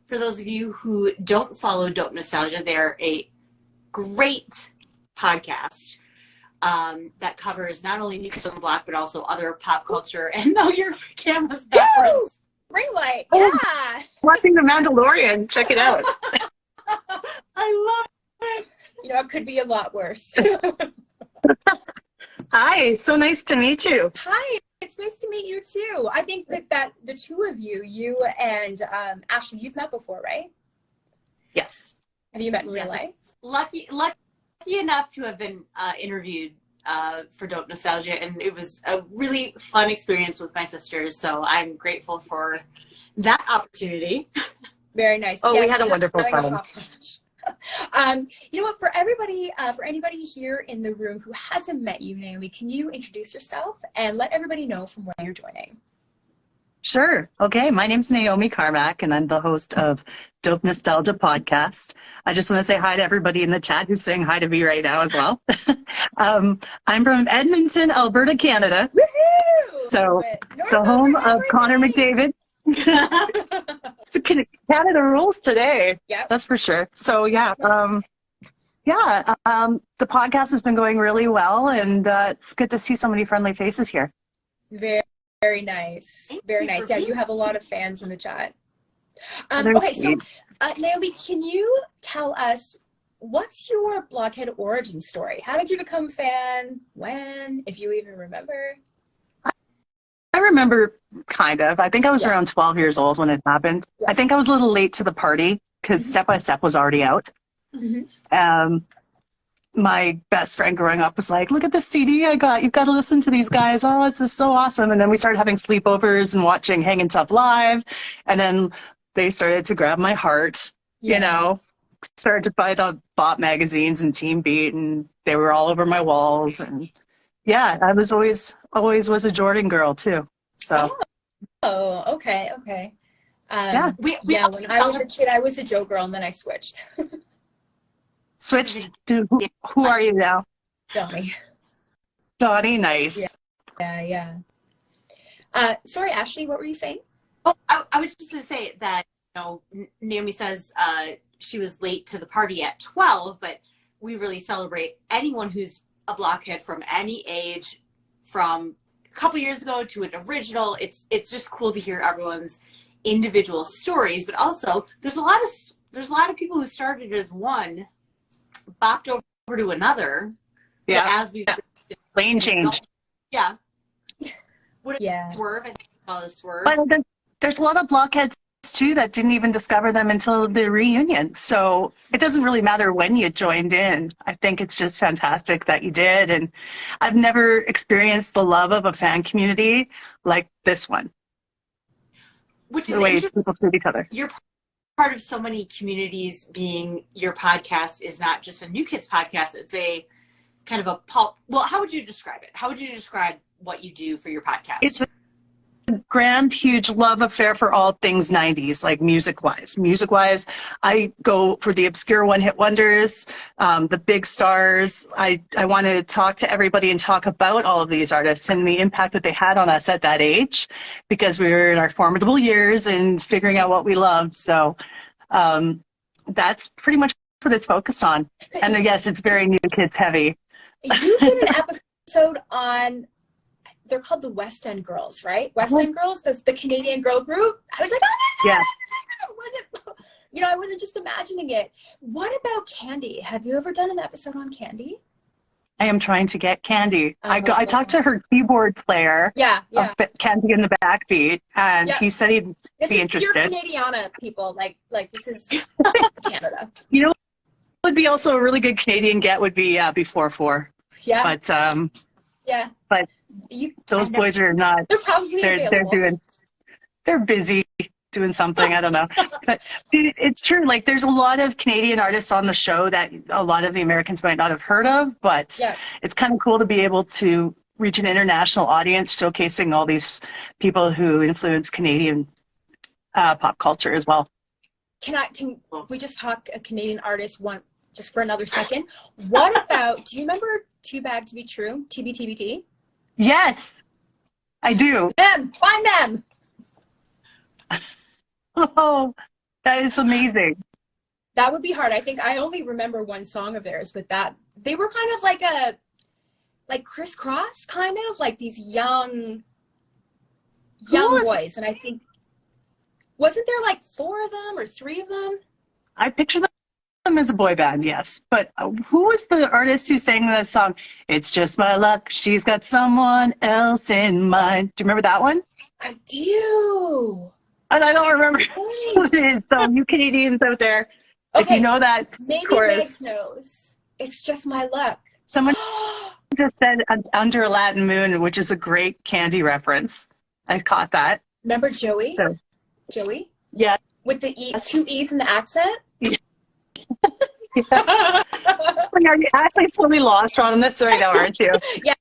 for those of you who don't follow Dope Nostalgia, they're a great podcast that covers not only New Kids on the Block, but also other pop culture. And no, your camera's backwards. Ring light, oh, yeah. Watching The Mandalorian. Check it out. I love it. You know, it could be a lot worse. Hi, so nice to meet you. Hi, it's nice to meet you too. I think that the two of you, you and Ashley, you've met before, right? Yes. Have you met in real life? Lucky enough to have been interviewed for Dope Nostalgia, and it was a really fun experience with my sisters, so I'm grateful for that opportunity. Very nice. Oh, yes, we had a wonderful time. You know what, for anybody here in the room who hasn't met you, Naomi, can you introduce yourself and let everybody know from where you're joining? Sure. Okay. My name's Naomi Carmack, and I'm the host of Dope Nostalgia podcast. I just want to say hi to everybody in the chat who's saying hi to me right now as well. I'm from Edmonton, Alberta, Canada. Woohoo! So home of Connor McDavid. Canada rules today. Yeah, that's for sure. So the podcast has been going really well, and it's good to see so many friendly faces here. Very nice. Very nice. Yeah, you have a lot of fans in the chat. Okay, so Naomi, can you tell us what's your Blockhead origin story? How did you become a fan? When? If you even remember? I remember kind of. I think I was around 12 years old when it happened. Yeah. I think I was a little late to the party because Step by Step was already out. My best friend growing up was like, look at this CD I got. You've got to listen to these guys. Oh, this is so awesome. And then we started having sleepovers and watching Hangin' Tough Live. And then they started to grab my heart, you know, started to buy the Bop magazines and Team Beat, and they were all over my walls. And yeah, I was always was a Jordan girl too. So. Oh, okay. When I was a kid, I was a Joe girl, and then I switched. Switched to who are you now? Donnie. Donnie, nice. Yeah. Sorry, Ashley, what were you saying? Oh, I was just going to say that, you know, Naomi says she was late to the party at 12, but we really celebrate anyone who's a blockhead from any age, from a couple years ago to an original. It's just cool to hear everyone's individual stories, but also there's a lot of people who started as one, bopped over to another. Yeah. As we lane change. Yeah. Swerve, I think we call it a swerve. But there's a lot of blockheads too that didn't even discover them until the reunion. So it doesn't really matter when you joined in. I think it's just fantastic that you did. And I've never experienced the love of a fan community like this one. Which is the way people treat each other. You're part of so many communities. Being your podcast is not just a New Kids podcast. It's a kind of a pulp. Well, how would you describe it? How would you describe what you do for your podcast? It's a grand, huge love affair for all things 90s, like music-wise. Music-wise, I go for the obscure one-hit wonders, the big stars. I want to talk to everybody and talk about all of these artists and the impact that they had on us at that age, because we were in our formidable years and figuring out what we loved. So that's pretty much what it's focused on. And yes, it's very New Kids heavy. You did an episode on, they're called the West End Girls, right? West End Girls, that's the Canadian girl group. I was like, oh my God, I wasn't just imagining it. What about Candy? Have you ever done an episode on Candy? I am trying to get Candy. I talked to her keyboard player, Candy in the Backbeat, and he said he'd be interested. Pure Canadiana, people. Like this is Canada. You know, what would be also a really good Canadian get would be Before 4. Yeah. But those boys are not. They're probably they're busy doing something. I don't know. But it's true. Like, there's a lot of Canadian artists on the show that a lot of the Americans might not have heard of, but it's kind of cool to be able to reach an international audience, showcasing all these people who influence Canadian pop culture as well. Can we just talk a Canadian artist just for another second? What about, do you remember Too Bad to Be True, TBTBT? Yes, I do. Find them. Oh, That is amazing. That would be hard. I think I only remember one song of theirs, but that they were kind of like crisscross, kind of like these young boys. And I think, wasn't there like 4 of them or 3 of them? I picture them as a boy band, yes. But who was the artist who sang that song? It's just my luck. She's got someone else in mind. Do you remember that one? I do. And I don't remember who it is. So you Canadians out there, if you know that maybe chorus. Megs knows. It's just my luck. Someone just said Under a Latin Moon, which is a great Candy reference. I caught that. Remember Joey? So, Joey? yeah. With the 2 E's in the accent? Yeah. You're actually totally lost on this right now, aren't you? Yeah.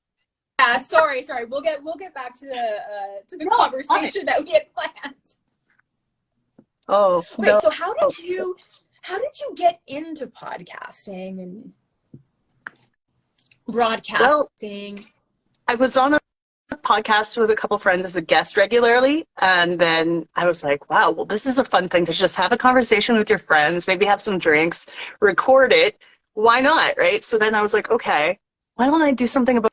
Yeah, sorry. We'll get back to the conversation that we had planned. Oh. Okay, so how did you get into podcasting and broadcasting? Well, I was on a podcast with a couple friends as a guest regularly, and then I was like, wow, well, this is a fun thing to just have a conversation with your friends, maybe have some drinks, record it. Why not, right? So then I was like, okay, why don't I do something about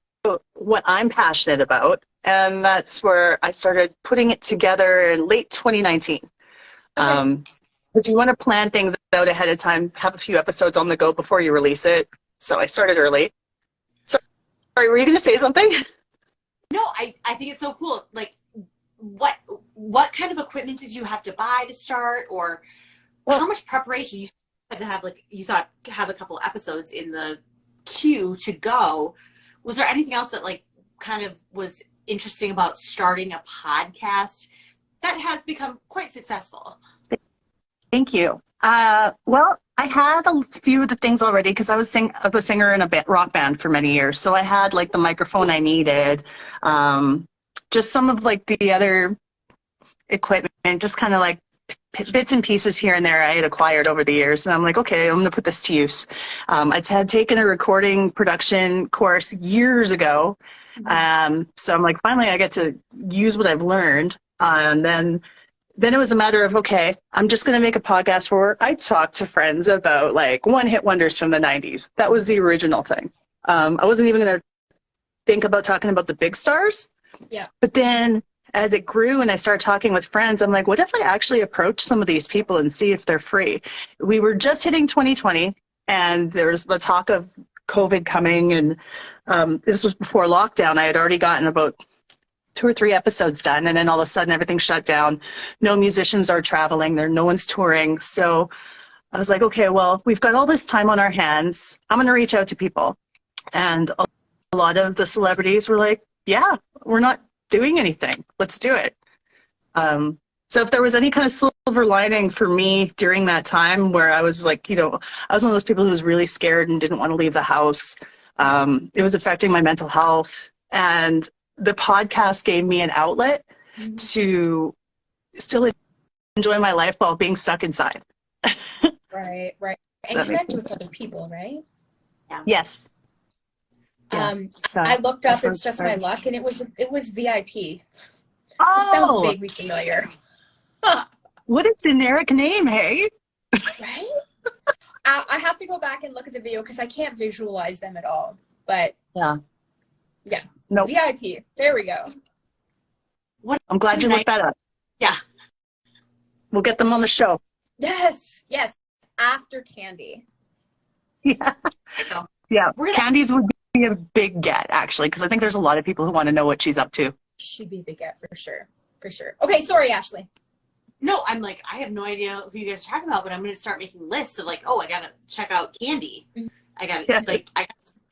what I'm passionate about? And that's where I started putting it together in late 2019. Okay. Because you want to plan things out ahead of time, have a few episodes on the go before you release it. So I started early. Sorry, were you going to say something? No, I think it's so cool. Like, what kind of equipment did you have to buy to start, or how much preparation you had to have? Like, you thought have a couple episodes in the queue to go. Was there anything else that like kind of was interesting about starting a podcast that has become quite successful? Thank you. Well, I had a few of the things already because I was the singer in a rock band for many years. So I had like the microphone I needed, just some of like the other equipment, just kind of like bits and pieces here and there I had acquired over the years. And I'm like, okay, I'm going to put this to use. I had taken a recording production course years ago. So I'm like, finally, I get to use what I've learned. And then it was a matter of, okay, I'm just going to make a podcast where I talk to friends about like one-hit wonders from the 90s. That was the original thing. I wasn't even going to think about talking about the big stars. Yeah. But then as it grew and I started talking with friends, I'm like, what if I actually approach some of these people and see if they're free? We were just hitting 2020 and there was the talk of COVID coming, and this was before lockdown. I had already gotten about 2 or 3 episodes done, and then all of a sudden everything shut down. No musicians are traveling there, no one's touring. So I was like, okay, well, we've got all this time on our hands. I'm going to reach out to people. And a lot of the celebrities were like, yeah, we're not doing anything. Let's do it. So if there was any kind of silver lining for me during that time where I was like, I was one of those people who was really scared and didn't want to leave the house. It was affecting my mental health. And the podcast gave me an outlet to still enjoy my life while being stuck inside. Right. And connect with other people, right? Yeah. Yes. I looked up It's Just My Luck, and it was VIP. Oh, it sounds vaguely familiar. What a generic name, hey? Right? I have to go back and look at the video because I can't visualize them at all. But yeah. Nope. VIP. There we go. I'm glad you looked that up. Yeah. We'll get them on the show. Yes. After Candy. Yeah. So, yeah. Candy's would be a big get, actually, because I think there's a lot of people who want to know what she's up to. She'd be a big get for sure. Okay, sorry, Ashley. No, I'm like, I have no idea who you guys are talking about, but I'm going to start making lists of like, I got to check out Candy. I got to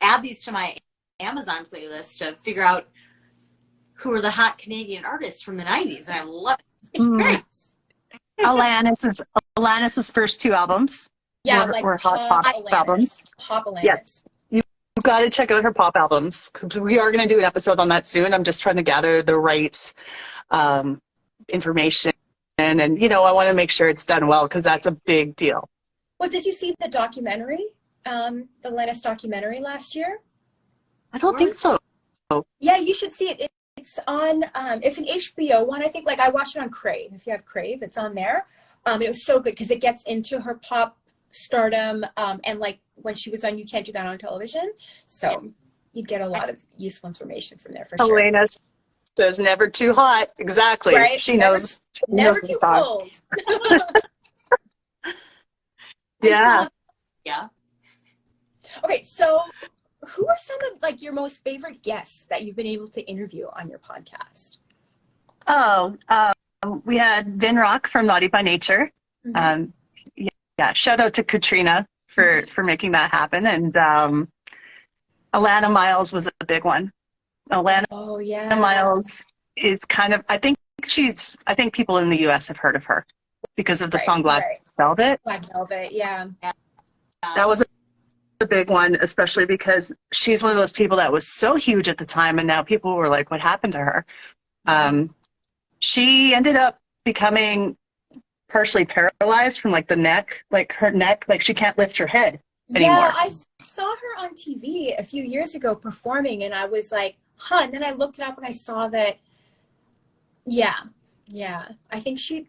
add these to my Amazon playlist to figure out who are the hot Canadian artists from the 90s, and I love it. Alanis's first 2 albums. Yeah, were hot pop albums. Pop Alanis. Yes. You've got to check out her pop albums, because we are going to do an episode on that soon. I'm just trying to gather the right information, and I want to make sure it's done well, because that's a big deal. Well, did you see the documentary, the Alanis documentary last year? I don't think so. Yeah, you should see it. It's on, it's an HBO one. I think, I watched it on Crave. If you have Crave, it's on there. It was so good because it gets into her pop stardom, and like when she was on You Can't Do That on Television. So you'd get a lot of useful information from there for sure. Elena says never too hot. Exactly. Right? She knows. Never too cold. Yeah. Yeah. Okay, so who are some of like your most favorite guests that you've been able to interview on your podcast? Oh, we had Vin Rock from Naughty by Nature. Mm-hmm. Yeah, shout out to Katrina for making that happen. And Alana Miles was a big one. Alana Miles is kind of, I think people in the US have heard of her because of the song Black Velvet. Black Velvet, yeah. That was a big one, especially because she's one of those people that was so huge at the time, and now people were like, what happened to her? She ended up becoming partially paralyzed from like the neck, like her neck, like she can't lift her head anymore. Yeah, I saw her on TV a few years ago performing, and I was like, huh, and then I looked it up and I saw that, yeah. I think she'd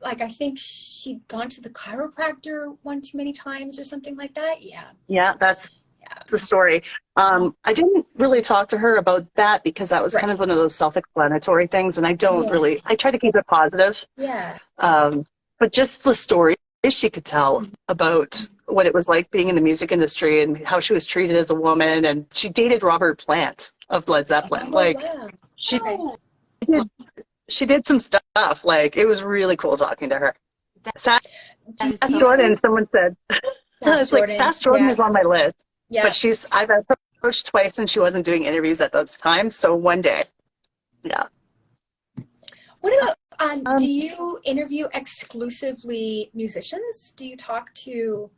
gone to the chiropractor one too many times or something like that. Yeah, that's the story. I didn't really talk to her about that because that was kind of one of those self-explanatory things, and I don't really, I try to keep it positive. Yeah. But just the story she could tell about what it was like being in the music industry and how she was treated as a woman, and she dated Robert Plant of Led Zeppelin. She did some stuff. Like, it was really cool talking to her. Sass Jordan, someone said. It's like Sass Jordan is on my list. Yeah. But I've approached twice and she wasn't doing interviews at those times. So one day. Yeah. What about, do you interview exclusively musicians? Do you talk to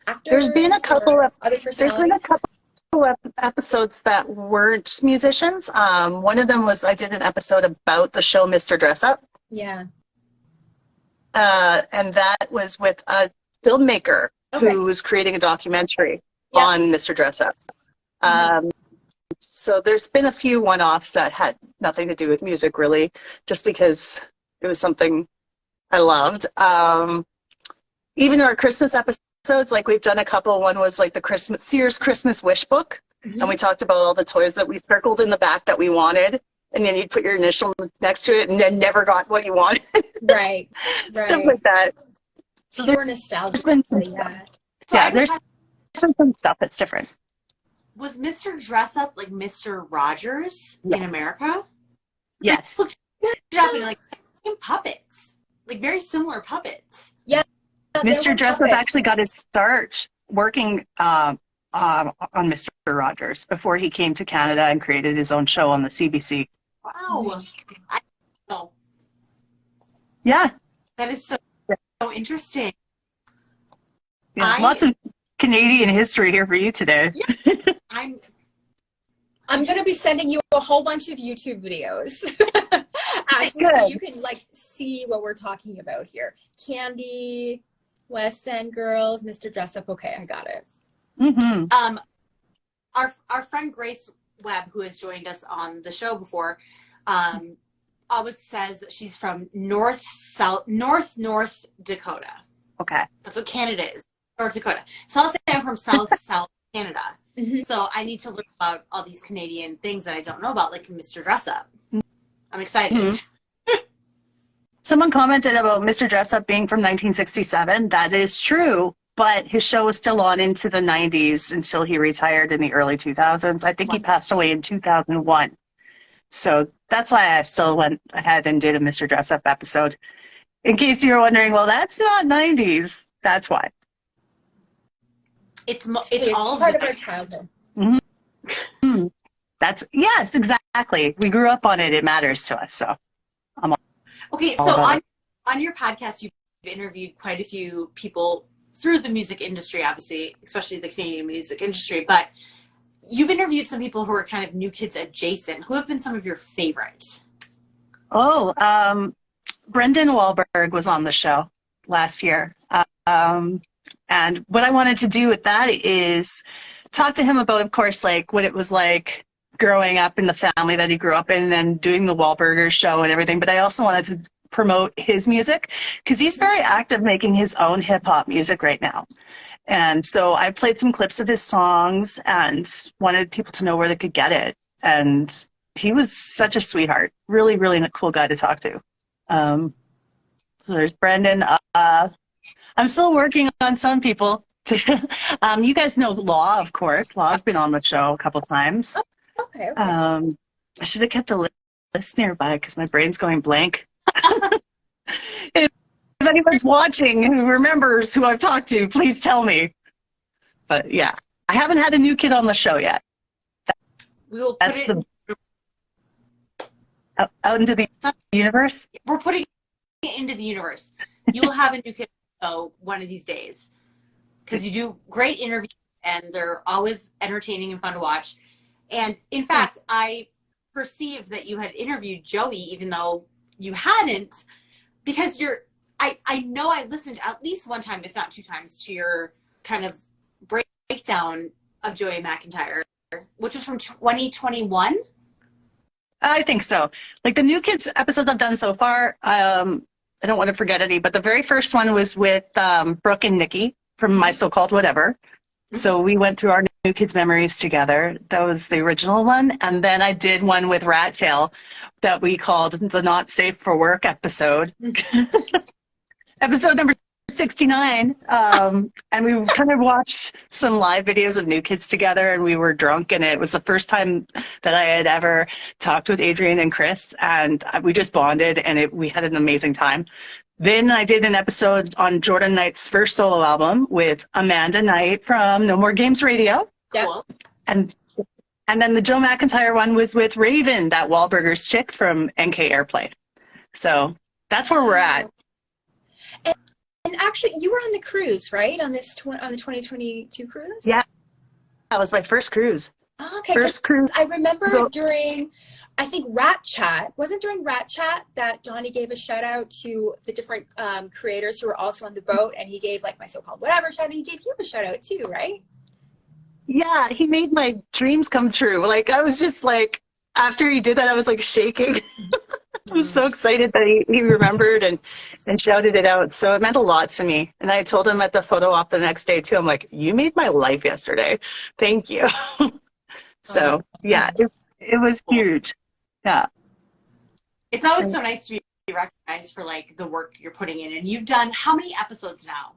actors? There's been a couple of other personalities? Episodes that weren't musicians. One of them was I did an episode about the show Mr. Dress Up. Yeah. And that was with a filmmaker who was creating a documentary on Mr. Dress Up. So there's been a few one-offs that had nothing to do with music, really, just because it was something I loved. Even our Christmas episodes, like we've done a couple. One was like the Sears Christmas Wish Book, and we talked about all the toys that we circled in the back that we wanted, and then you'd put your initial next to it and then never got what you wanted. Right. Stuff like that. So pure nostalgia. There's been some stuff. There's been some stuff that's different. Was Mr. Dress Up like Mr. Rogers in America? Yes. Like, Japanese, like puppets, like very similar puppets. Yeah. Mr. Dress Up actually got his start working on Mr. Rogers before he came to Canada and created his own show on the CBC. Wow. I know. Yeah. That is so interesting. Yeah, lots of Canadian history here for you today. Yeah. I'm going to be sending you a whole bunch of YouTube videos. Actually, so you can like see what we're talking about here. Candy, West End Girls, Mr. Dress Up. Okay, I got it. Mm-hmm. Our friend Grace Webb, who has joined us on the show before, always says that she's from North Dakota. Okay. That's what Canada is. North Dakota. So I'll say I'm from South Canada. Mm-hmm. So I need to learn about all these Canadian things that I don't know about, like Mr. Dress Up. I'm excited. Mm-hmm. Someone commented about Mr. Dress Up being from 1967. That is true, but his show was still on into the 90s until he retired in the early 2000s. I think he passed away in 2001. So that's why I still went ahead and did a Mr. Dress Up episode. In case you were wondering, well, that's not 90s. That's why. It's all part of our childhood. Mm-hmm. Yes, exactly. We grew up on it. It matters to us. So, okay. So on your podcast, you've interviewed quite a few people through the music industry, obviously, especially the Canadian music industry. But you've interviewed some people who are kind of new kids adjacent. Who have been some of your favorites? Oh, Brendan Wahlberg was on the show last year. And what I wanted to do with that is talk to him about, of course, like what it was like growing up in the family that he grew up in and doing the Wahlburgers show and everything. But I also wanted to promote his music because he's very active making his own hip hop music right now. And so I played some clips of his songs and wanted people to know where they could get it. And he was such a sweetheart. Really, really cool guy to talk to. So there's Brendan. I'm still working on some people. You guys know Law, of course. Law's been on the show a couple times. Okay. I should have kept a list nearby because my brain's going blank. If anyone's watching who remembers who I've talked to, please tell me. But yeah, I haven't had a new kid on the show yet. We will put out into the universe. We're putting it into the universe. You will have a new kid one of these days because you do great interviews and they're always entertaining and fun to watch. And in fact, I perceived that you had interviewed Joey, even though you hadn't, because I know I listened at least one time, if not two times, to your kind of breakdown of Joey McIntyre, which was from 2021. I think so. Like the new kids episodes I've done so far, I don't want to forget any, but the very first one was with Brooke and Nikki from My So-Called Whatever. So we went through our new kids memories together. That was the original one. And then I did one with Rat Tail that we called the Not Safe for Work episode. Episode number 69. And we kind of watched some live videos of new kids together and we were drunk, and it was the first time that I had ever talked with Adrian and Chris, and we just bonded and we had an amazing time. Then I did an episode on Jordan Knight's first solo album with Amanda Knight from No More Games Radio. Cool. And then the Joe McIntyre one was with Raven, that Wahlburgers chick from NK Airplay. So that's where we're at. And actually, you were on the cruise, right? On the 2022 cruise? Yeah. That was my first cruise. Oh, okay. First cruise. I remember during, I think, Rat Chat. Wasn't during Rat Chat that Donnie gave a shout out to the different creators who were also on the boat, and he gave like My So-Called Whatever shout out, and he gave you a shout out too, right? Yeah, he made my dreams come true. Like, I was just like, after he did that, I was like shaking. I was so excited that he remembered and shouted it out. So it meant a lot to me. And I told him at the photo op the next day too, I'm like, you made my life yesterday. Thank you. So yeah, it was huge. Yeah. It's always so nice to be recognized for like the work you're putting in. And you've done how many episodes now?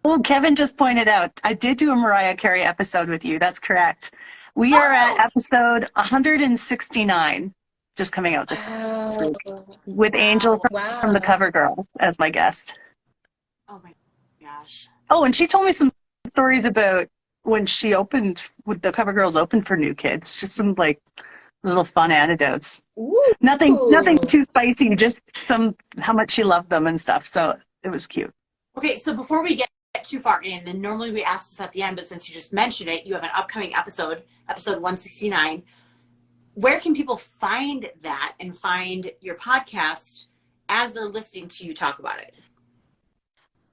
Well, Kevin just pointed out, I did do a Mariah Carey episode with you. That's correct. We are at episode 169, just coming out this week, with Angel from the Cover Girls as my guest. Oh my gosh. Oh, and she told me some stories about when she opened, with the Cover Girls opened for new kids, just some like little fun anecdotes. Ooh. Nothing too spicy, just how much she loved them and stuff. So it was cute. Okay, so before we get too far in, and normally we ask this at the end, but since you just mentioned it, you have an upcoming episode 169. Where can people find that and find your podcast as they're listening to you talk about it?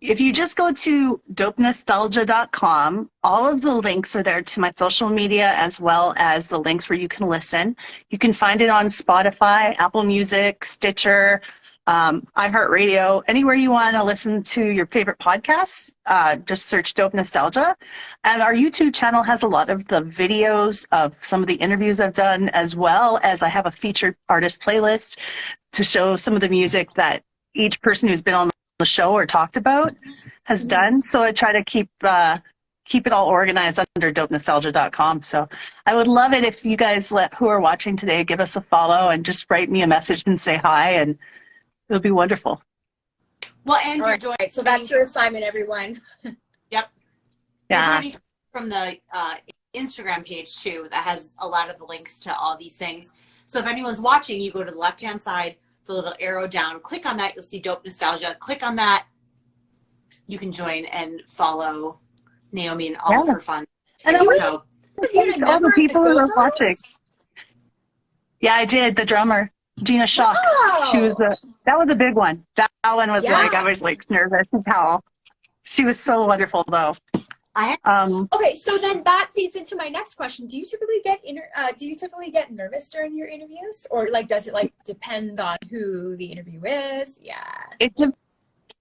If you just go to dopenostalgia.com, all of the links are there to my social media, as well as the links where you can listen. You can find it on Spotify, Apple Music, Stitcher, iHeartRadio, anywhere you want to listen to your favorite podcasts. Just search Dope Nostalgia. And our YouTube channel has a lot of the videos of some of the interviews I've done, as well as I have a featured artist playlist to show some of the music that each person who's been on the show or talked about has done. So I try to keep it all organized under dopenostalgia.com. So I would love it if you guys who are watching today give us a follow and just write me a message and say hi, and it'll be wonderful. Well, and you're joining. So that's your assignment, everyone. Yep. Yeah. You're joining from the Instagram page too, that has a lot of the links to all these things. So if anyone's watching, you go to the left-hand side, the little arrow down, click on that, you'll see Dope Nostalgia. Click on that. You can join and follow Naomi and all of her fun. And so, all the people who are watching. Yeah, I did. The drummer, Gina Shock. Wow. That was a big one. That one was like, I was like nervous as hell. She was so wonderful though. Okay, so then that feeds into my next question. Do you typically get nervous during your interviews, or like does it like depend on who the interview is? Yeah. It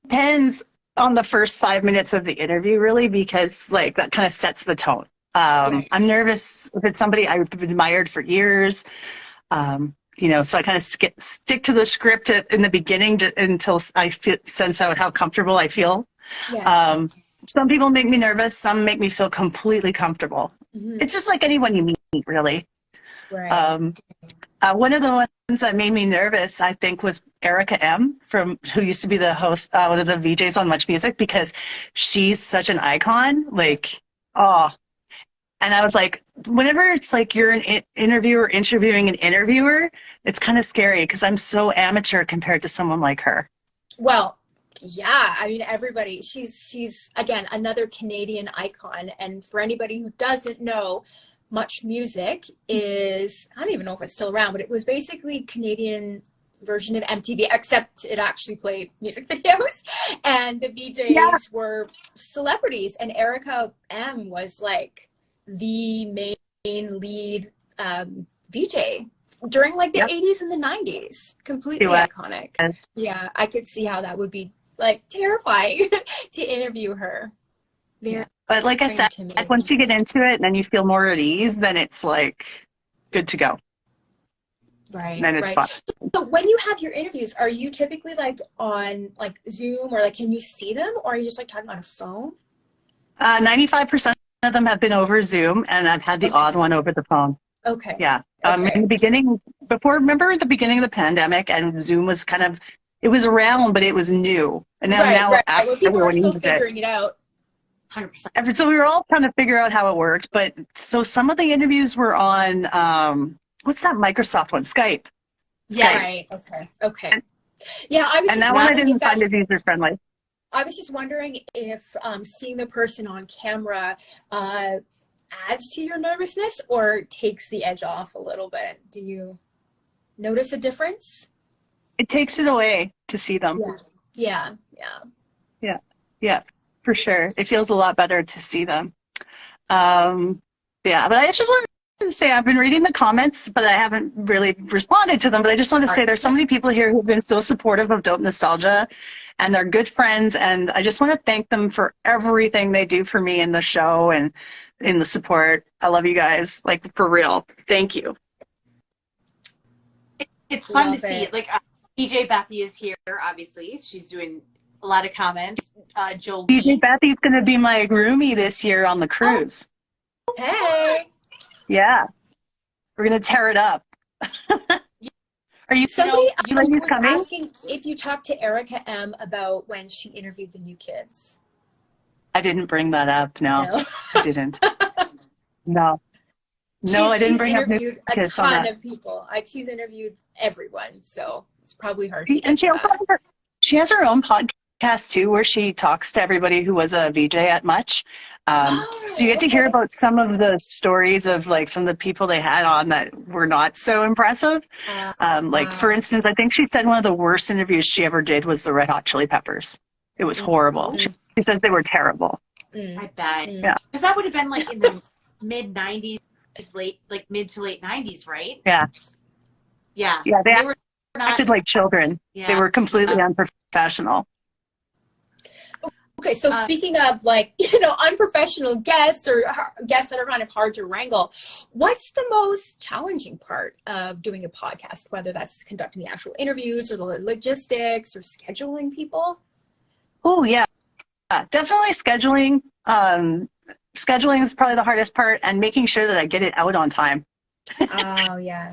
depends on the first 5 minutes of the interview, really, because like that kind of sets the tone. Right. I'm nervous if it's somebody I've admired for years. So I kind of stick to the script in the beginning until I sense out how comfortable I feel. Yeah. Some people make me nervous. Some make me feel completely comfortable. Mm-hmm. It's just like anyone you meet, really. Right. One of the ones that made me nervous, I think, was Erica M, who used to be the host, one of the VJs on Much Music, because she's such an icon. Like, oh. And I was like, whenever it's like you're an interviewer interviewing an interviewer, it's kind of scary because I'm so amateur compared to someone like her. Well, yeah, I mean, everybody, she's again, another Canadian icon. And for anybody who doesn't know, Much Music is, I don't even know if it's still around, but it was basically Canadian version of MTV, except it actually played music videos. And the VJs were celebrities. And Erica M was like the main lead VJ during like the 80s and the 90s. Completely iconic. Yeah, I could see how that would be like terrifying to interview her. But like I said, once you get into it and then you feel more at ease, then it's like good to go. Right. And then it's fun. So when you have your interviews, are you typically like on like Zoom, or like can you see them, or are you just like talking on a phone? 95% of them have been over Zoom, and I've had the odd one over the phone. Okay. Yeah. In the beginning, remember the beginning of the pandemic, and Zoom was it was around, but it was new. And now Well, people are still figuring it out. 100%. So we were all trying to figure out how it worked. But so some of the interviews were on, what's that Microsoft one? Skype. Yeah. Right. Okay. Yeah. And that one I didn't find as user friendly. I was just wondering if seeing the person on camera adds to your nervousness or takes the edge off a little bit. Do you notice a difference? It takes it away to see them. Yeah. For sure. It feels a lot better to see them. But I just wanted to say I've been reading the comments, but I haven't really responded to them. But I just want to say there's so many people here who've been so supportive of Dope Nostalgia, and they're good friends. And I just want to thank them for everything they do for me in the show and in the support. I love you guys, like for real. Thank you. It's fun to see. Like DJ Bethy is here, obviously. She's doing a lot of comments. Jolie. DJ Bethy's going to be my roomie this year on the cruise. Oh. Hey. Yeah. We're going to tear it up. Are you somebody was coming? Asking if you talked to Erica M about when she interviewed the new kids. I didn't bring that up. No. I didn't. No, I didn't bring up new kids. A ton of people. She's interviewed everyone, so it's probably hard to. And she also has her own podcast too, where she talks to everybody who was a VJ at Much. So you get to hear about some of the stories of like some of the people they had on that were not so impressive. Like for instance, I think she said one of the worst interviews she ever did was the Red Hot Chili Peppers. It was horrible. She said they were terrible. I bet. Yeah. Because that would have been like in the mid 90s, mid to late 90s, right? Yeah. Yeah. Yeah. They were acted like children. Yeah. They were completely unprofessional. Okay, so speaking of like, unprofessional guests or guests that are kind of hard to wrangle, what's the most challenging part of doing a podcast, whether that's conducting the actual interviews or the logistics or scheduling people? Oh, yeah. Definitely scheduling. Scheduling is probably the hardest part, and making sure that I get it out on time. Oh, yeah.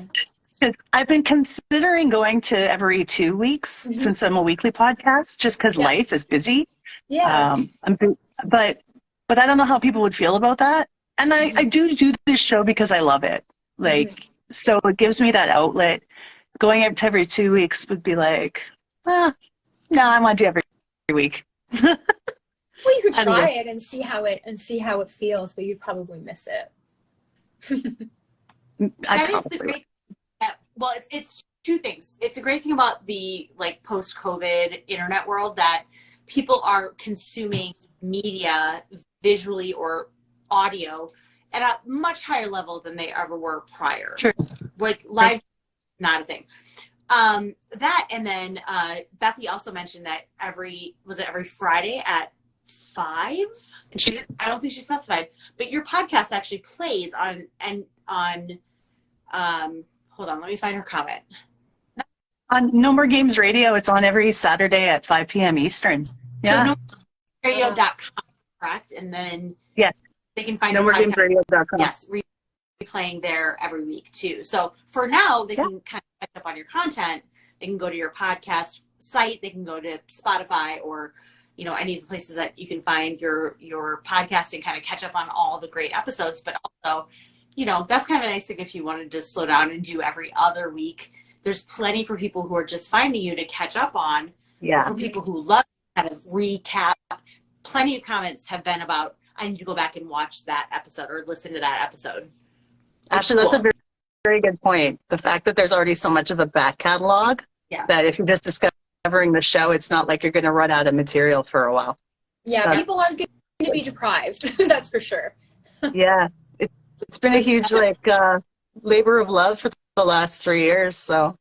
Because I've been considering going to every 2 weeks since I'm a weekly podcast, just because life is busy. Yeah. But I don't know how people would feel about that. And I do this show because I love it. Like, so it gives me that outlet. Going up to every 2 weeks would be like, no, I want to do every week. Well, you could try it and see how it feels, but you'd probably miss it. That is the great. Well, it's two things. It's a great thing about the like post-COVID internet world that people are consuming media visually or audio at a much higher level than they ever were prior. Sure. Like live, not a thing. That, and then Bethy also mentioned that every Friday at 5? I don't think she specified, but your podcast actually plays on hold on, let me find her comment. On No More Games Radio, it's on every Saturday at 5 p.m. Eastern. Yeah. So radio.com, correct? And then yes, they can find NoMoreGamesRadio.com. Yes, replaying there every week too. So for now, they can kind of catch up on your content. They can go to your podcast site. They can go to Spotify or, you know, any of the places that you can find your podcast and kind of catch up on all the great episodes. But also, you know, that's kind of a nice thing if you wanted to slow down and do every other week. There's plenty for people who are just finding you to catch up on. Yeah. For people who love kind of recap, plenty of comments have been about, I need to go back and watch that episode or listen to that episode. Actually, that's a very, very good point. The fact that there's already so much of a back catalog that if you're just discovering the show, it's not like you're going to run out of material for a while. Yeah, people aren't going to be deprived. That's for sure. Yeah. It's been a huge labor of love for the last 3 years. So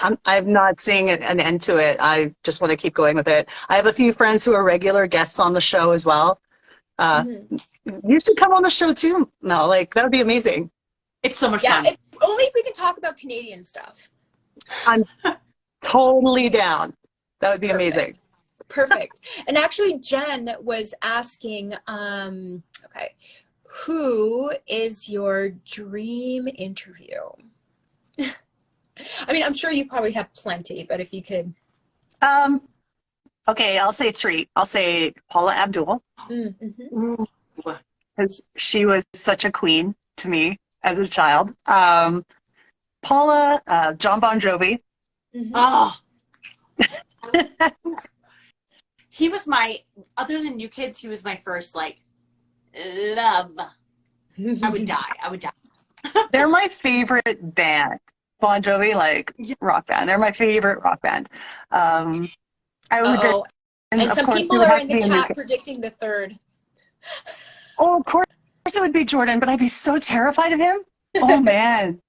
I'm not seeing an end to it. I just want to keep going with it. I have a few friends who are regular guests on the show as well. You should come on the show too, Mel. Like, that would be amazing. It's so much fun. Only if we can talk about Canadian stuff. I'm totally down. That would be amazing. Perfect. And actually, Jen was asking, who is your dream interview? I mean, I'm sure you probably have plenty, but if you could. Okay, I'll say 3. I'll say Paula Abdul. Mm-hmm. Because she was such a queen to me as a child. Paula, John Bon Jovi. Mm-hmm. Oh. He was other than New Kids, he was my first, like, love. I would die. They're my favorite band. Bon Jovi, like, rock band. They're my favorite rock band. And some people are in the chat predicting the third. Oh, of course it would be Jordan, but I'd be so terrified of him. Oh, man.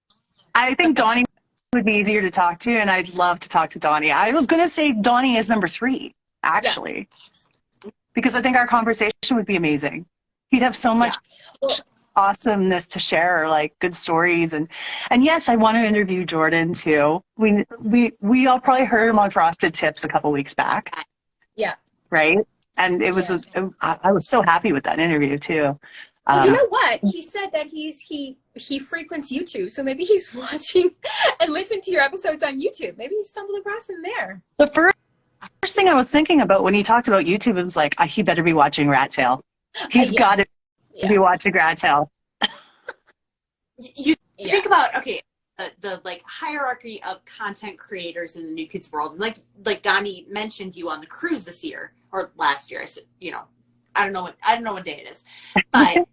I think Donnie would be easier to talk to, and I'd love to talk to Donnie. I was going to say Donnie is number 3, actually, because I think our conversation would be amazing. He'd have so much awesomeness to share, like good stories. And yes, I want to interview Jordan, too. We all probably heard him on Frosted Tips a couple weeks back. Yeah. Right? And it was I was so happy with that interview too. You know what? He said that he frequents YouTube, so maybe he's watching and listening to your episodes on YouTube. Maybe he stumbled across him there. The first thing I was thinking about when he talked about YouTube, it was like, he better be watching Rat Tail. He's got to be watching Rat Tail. You think about the like hierarchy of content creators in the New Kids world, and like Donnie mentioned you on the cruise this year or last year. I said, I don't know what day it is, but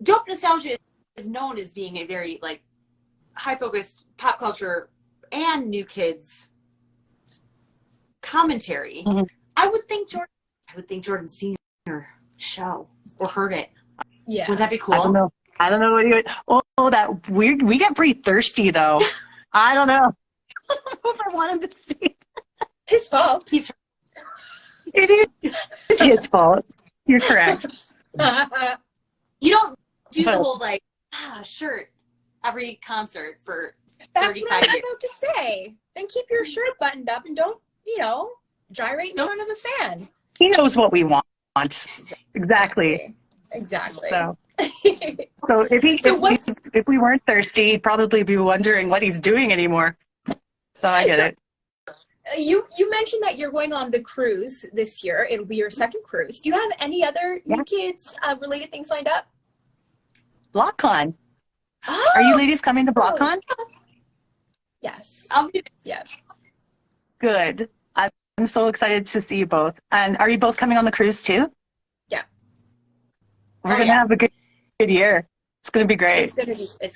Dope Nostalgia is known as being a very like high focused pop culture and New Kids commentary. Mm-hmm. I would think Jordan's seen your show or heard it. Yeah, would that be cool? I don't know what he would. Oh, that weird. We get pretty thirsty though. I don't know. I don't know if I want him to see. It's his fault. It is his fault. You're correct. You don't do the whole like shirt every concert for 35 That's what I was years. about to say. Then keep your shirt buttoned up and don't, gyrate in front of a fan. He knows what we want. Exactly. So if we weren't thirsty, he'd probably be wondering what he's doing anymore. So I get it. You mentioned that you're going on the cruise this year. It'll be your second cruise. Do you have any other New Kids related things lined up? BlockCon. Oh, are you ladies coming to BlockCon? Yes. Yeah. Good. I'm so excited to see you both. And are you both coming on the cruise too? Yeah. We're gonna have a good year. It's gonna be great. It's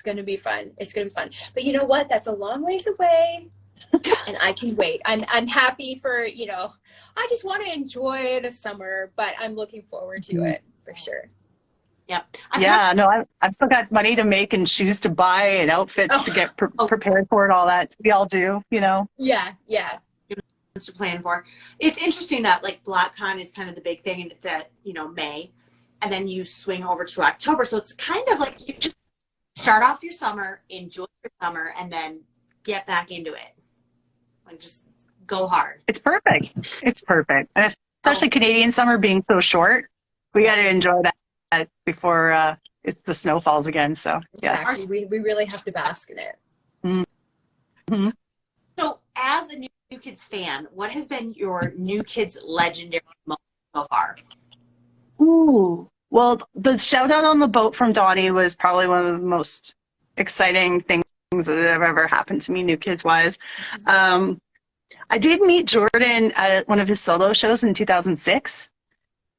gonna be fun. It's gonna be fun. But you know what? That's a long ways away. and I can wait. I'm happy for, I just want to enjoy the summer, but I'm looking forward to it for sure. Yep. I've still got money to make and shoes to buy and outfits to get prepared for it, all that. We all do, Yeah. To plan for. It's interesting that like BlockCon is kind of the big thing, and it's at May, and then you swing over to October. So it's kind of like you just start off your summer, enjoy your summer, and then get back into it. Like just go hard. It's perfect. And especially Canadian summer being so short, we got to enjoy that before the snow falls again. So yeah, exactly. We really have to bask in it. Mm-hmm. So as a New Kids fan, what has been your New Kids legendary moment so far? Ooh, well, the shout out on the boat from Donnie was probably one of the most exciting things that have ever happened to me, New Kids wise. I did meet Jordan at one of his solo shows in 2006.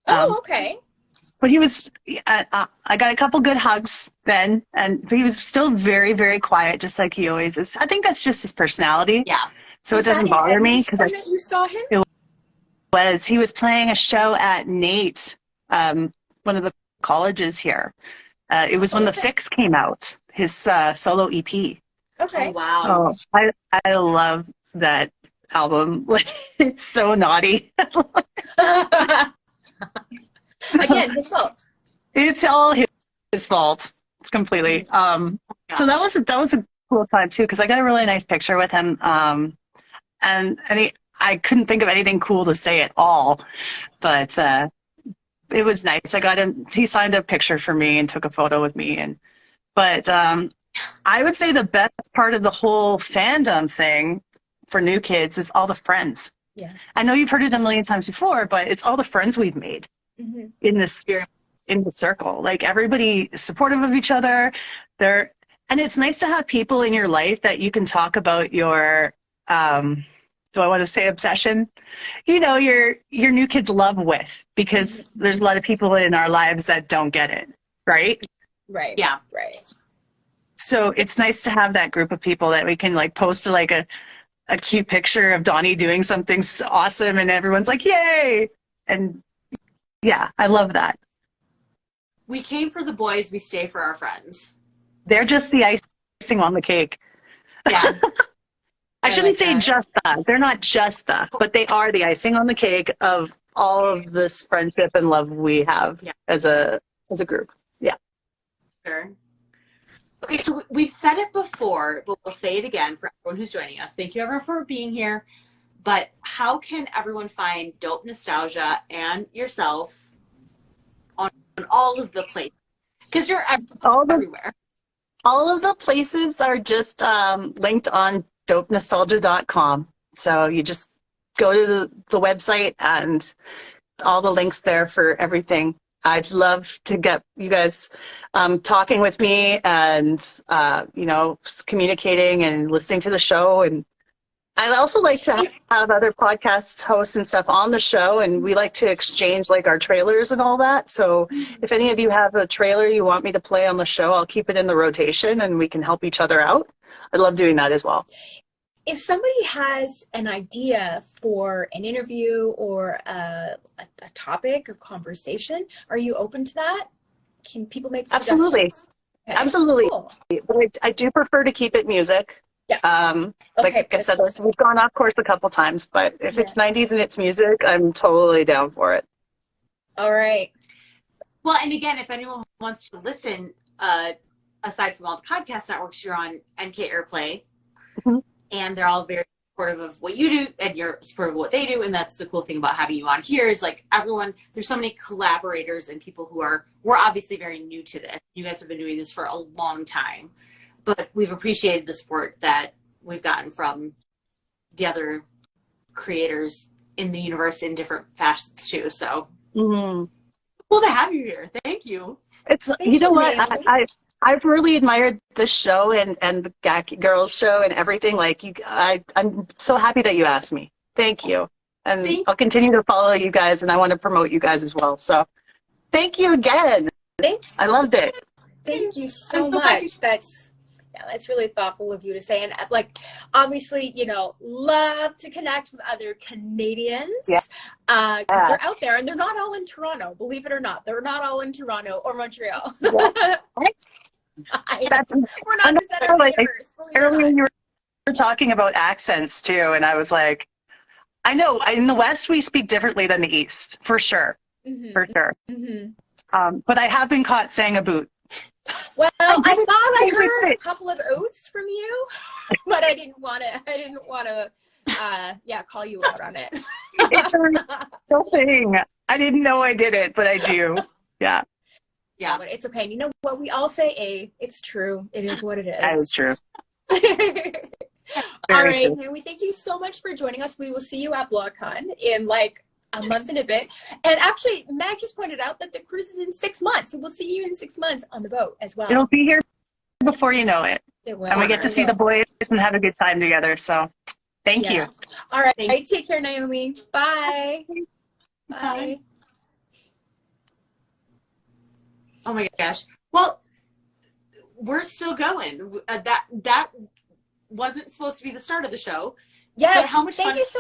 Okay. But he was, I got a couple good hugs then, but he was still very, very quiet, just like he always is. I think that's just his personality. Yeah. So it doesn't bother me. Because you saw him? He was playing a show at NAIT, one of the colleges here. It was when The Fix came out, his solo EP. Okay. Oh, wow. Oh, I love that album. Like, it's so naughty. Again, his fault. It's all his fault. It's completely. So that was a cool time too, because I got a really nice picture with him. And I couldn't think of anything cool to say at all, but it was nice. I got him. He signed a picture for me and took a photo with me. But I would say the best part of the whole fandom thing for New Kids is all the friends. Yeah. I know you've heard it a million times before, but it's all the friends we've made in the circle. Like, everybody is supportive of each other. And it's nice to have people in your life that you can talk about your, do I want to say obsession? Your New Kids love with, because there's a lot of people in our lives that don't get it, right? Right. Yeah. Right. So it's nice to have that group of people that we can like post like a cute picture of Donnie doing something awesome and everyone's like, yay! And yeah, I love that. We came for the boys, we stay for our friends. They're just the icing on the cake. Yeah. I shouldn't say just that. They're not just that, but they are the icing on the cake of all of this friendship and love we have as a group. Yeah. Sure. Okay, so we've said it before, but we'll say it again for everyone who's joining us. Thank you, everyone, for being here. But how can everyone find Dope Nostalgia and yourself on all of the places? Because you're everywhere. All of the places are just linked on dopenostalgia.com. So you just go to the website and all the links there for everything. I'd love to get you guys talking with me and, communicating and listening to the show. And I'd also like to have other podcast hosts and stuff on the show, and we like to exchange like our trailers and all that. So if any of you have a trailer you want me to play on the show, I'll keep it in the rotation and we can help each other out. I'd love doing that as well. If somebody has an idea for an interview or a topic or conversation, are you open to that? Can people make suggestions? Absolutely. Okay. Absolutely. Cool. But I do prefer to keep it music. Yeah. Like I said, we've gone off course a couple times, but if it's 90s and it's music, I'm totally down for it. All right. Well, and again, if anyone wants to listen, aside from all the podcast networks, you're on NK Airplay, and they're all very supportive of what you do, and you're supportive of what they do, and that's the cool thing about having you on here is like everyone, there's so many collaborators and people who we're obviously very new to this. You guys have been doing this for a long time, but we've appreciated the support that we've gotten from the other creators in the universe in different facets too. So cool to have you here. Thank you. You know what? I've really admired this show and the GAC Girls show and everything. Like I'm so happy that you asked me. Thank you. And I'll continue to follow you guys, and I want to promote you guys as well. So thank you again. Thanks. I loved it. Thank you so much. Yeah, that's really thoughtful of you to say. And like, obviously, you know, love to connect with other Canadians because they're out there and they're not all in Toronto. Believe it or not, they're not all in Toronto or Montreal. Yeah. That's we're not the center of the universe. Earlier you were talking about accents too, and I was like, I know in the West we speak differently than the East, for sure, for sure. But I have been caught saying a boot. Well, I thought I heard a couple of oats from you, but I didn't want to, call you out on it. It's a real thing. I didn't know I did it, but I do. Yeah. Yeah, but it's okay. And you know what? We all say it's true. It is what it is. That is true. All right. And we thank you so much for joining us. We will see you at Blockhead in like a month and a bit. And actually, Mag just pointed out that the cruise is in 6 months. So we'll see you in 6 months on the boat as well. It'll be here before you know it. It will. And we get to see the boys and have a good time together. So thank you. All right. Take care, Naomi. Bye. Bye. Oh my gosh. Well, we're still going. That wasn't supposed to be the start of the show. Yes. But how much fun. Thank you so